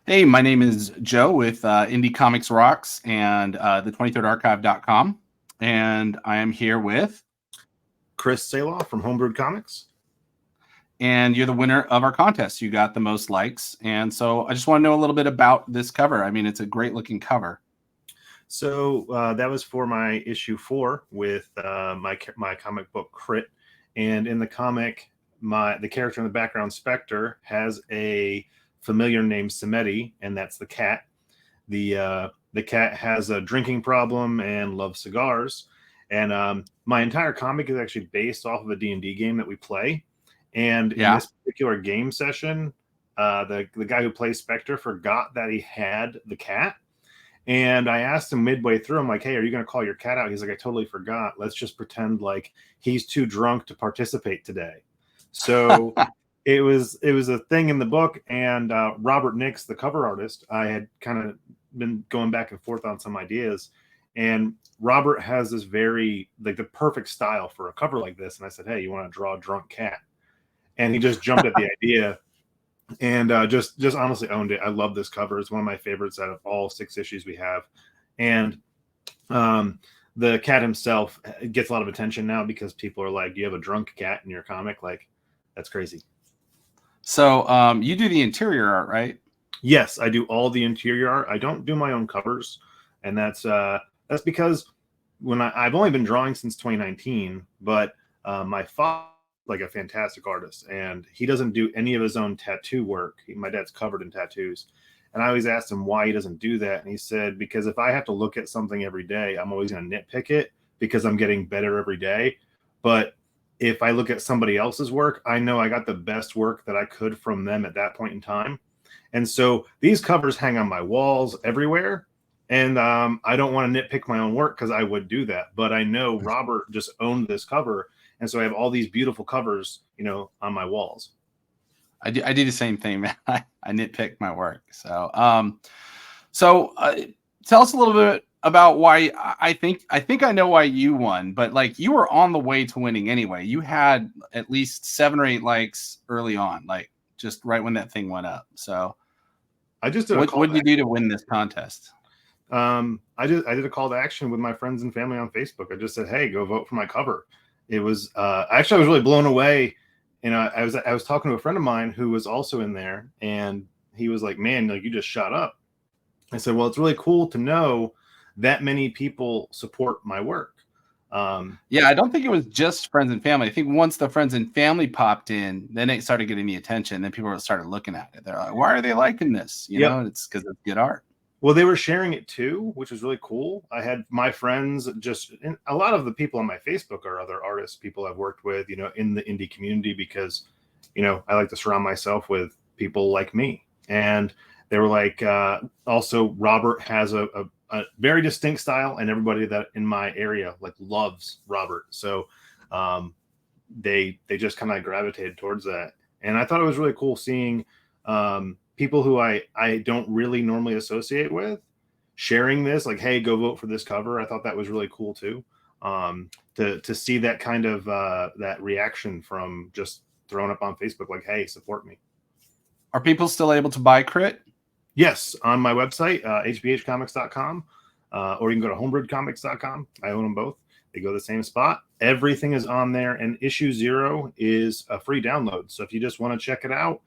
Hey, my name is Joe with Indie Comics Rocks and the 23rdarchive.com. And I am here with, Chris Saloff from Homebrewed Comics. and you're the winner of our contest. You got the most likes. And so I just want to know a little bit about this cover. I mean, it's a great looking cover. So that was for my issue 4 with my comic book Crit, and in the comic, the character in the background, Spectre, has a familiar named Samedi, and that's the cat. The cat has a drinking problem and loves cigars, and my entire comic is actually based off of a D&D game that we play. And in Yeah. this particular game session, the guy who plays Spectre forgot that he had the cat. And I asked him midway through, I'm like, hey, are you going to call your cat out? He's like, I totally forgot. Let's just pretend like he's too drunk to participate today. So it was a thing in the book. And Robert Nix, the cover artist, I had kind of been going back and forth on some ideas. And Robert has this very, like, the perfect style for a cover like this. And I said, hey, you want to draw a drunk cat? And he just jumped at the idea and just honestly owned it. I love this cover. It's one of my favorites out of all 6 issues we have. And the cat himself gets a lot of attention now because people are like, you have a drunk cat in your comic? Like, that's crazy. So you do the interior art, right? Yes, I do all the interior art. I don't do my own covers, and that's because I've only been drawing since 2019, but my father like a fantastic artist, and he doesn't do any of his own tattoo work. My dad's covered in tattoos, and I always asked him why he doesn't do that, and he said, because if I have to look at something every day, I'm always going to nitpick it because I'm getting better every day. But if I look at somebody else's work, I know I got the best work that I could from them at that point in time. And so these covers hang on my walls everywhere. And I don't want to nitpick my own work because I would do that. But I know Robert just owned this cover. And so I have all these beautiful covers, on my walls. I do the same thing, man. I nitpick my work. So tell us a little bit about why. I think I know why you won, but like, you were on the way to winning anyway. You had at least 7 or 8 likes early on, like just right when that thing went up. So I just did what did you do to win this contest? I did a call to action with my friends and family on Facebook. I just said, hey, go vote for my cover. It was actually, I was really blown away. And I was talking to a friend of mine who was also in there, and he was like, man, like, you just shot up. I said, well, it's really cool to know that many people support my work. Yeah, I don't think it was just friends and family. I think once the friends and family popped in, then it started getting the attention. Then people started looking at it. They're like, why are they liking this? You know, it's because it's good art. Well, they were sharing it too, which was really cool. I had my friends, and a lot of the people on my Facebook are other artists, people I've worked with, in the indie community, because, I like to surround myself with people like me. And they were like, also, Robert has a very distinct style, and everybody that in my area like loves Robert. So they just kind of gravitated towards that. And I thought it was really cool seeing people who I don't really normally associate with sharing this, like, hey, go vote for this cover. I thought that was really cool too. To see that kind of that reaction from just throwing up on Facebook, like, hey, support me. Are people still able to buy Crit? Yes, on my website, hbhcomics.com, or you can go to homebrewedcomics.com. I own them both. They go to the same spot. Everything is on there, and issue 0 is a free download. So if you just want to check it out,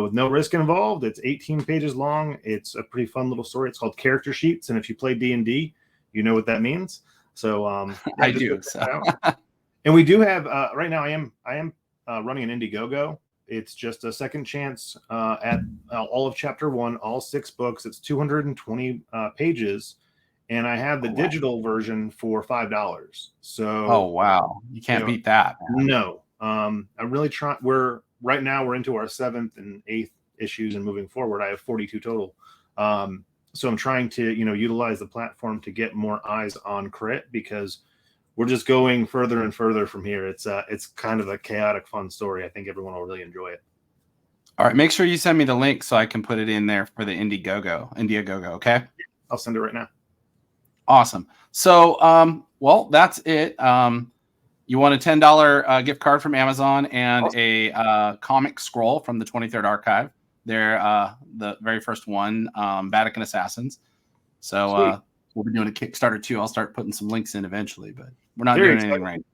with no risk involved, it's 18 pages long. It's a pretty fun little story. It's called Character Sheets, and if you play D&D, you know what that means. So I do. So. And we do have right now. I am running an Indiegogo. It's just a second chance at all of Chapter 1, all 6 books. It's 220 pages, and I have the digital version for $5. So wow, you can't beat that, man. No, I'm really trying. Right now we're into our 7th and 8th issues, and moving forward, I have 42 total. So I'm trying to, utilize the platform to get more eyes on Crit, because we're just going further and further from here. It's kind of a chaotic, fun story. I think everyone will really enjoy it. All right, make sure you send me the link so I can put it in there for the Indiegogo. Okay, I'll send it right now. Awesome. So, well, that's it. You want a $10 gift card from Amazon and a comic scroll from the 23rd Archive. They're the very first one, Vatican Assassins. So we'll be doing a Kickstarter too. I'll start putting some links in eventually, but we're not doing anything right now.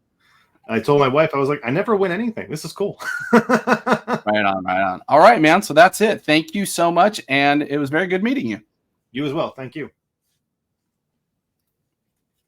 I told my wife, I was like, I never win anything. This is cool. Right on. All right, man. So that's it. Thank you so much. And it was very good meeting you. You as well. Thank you.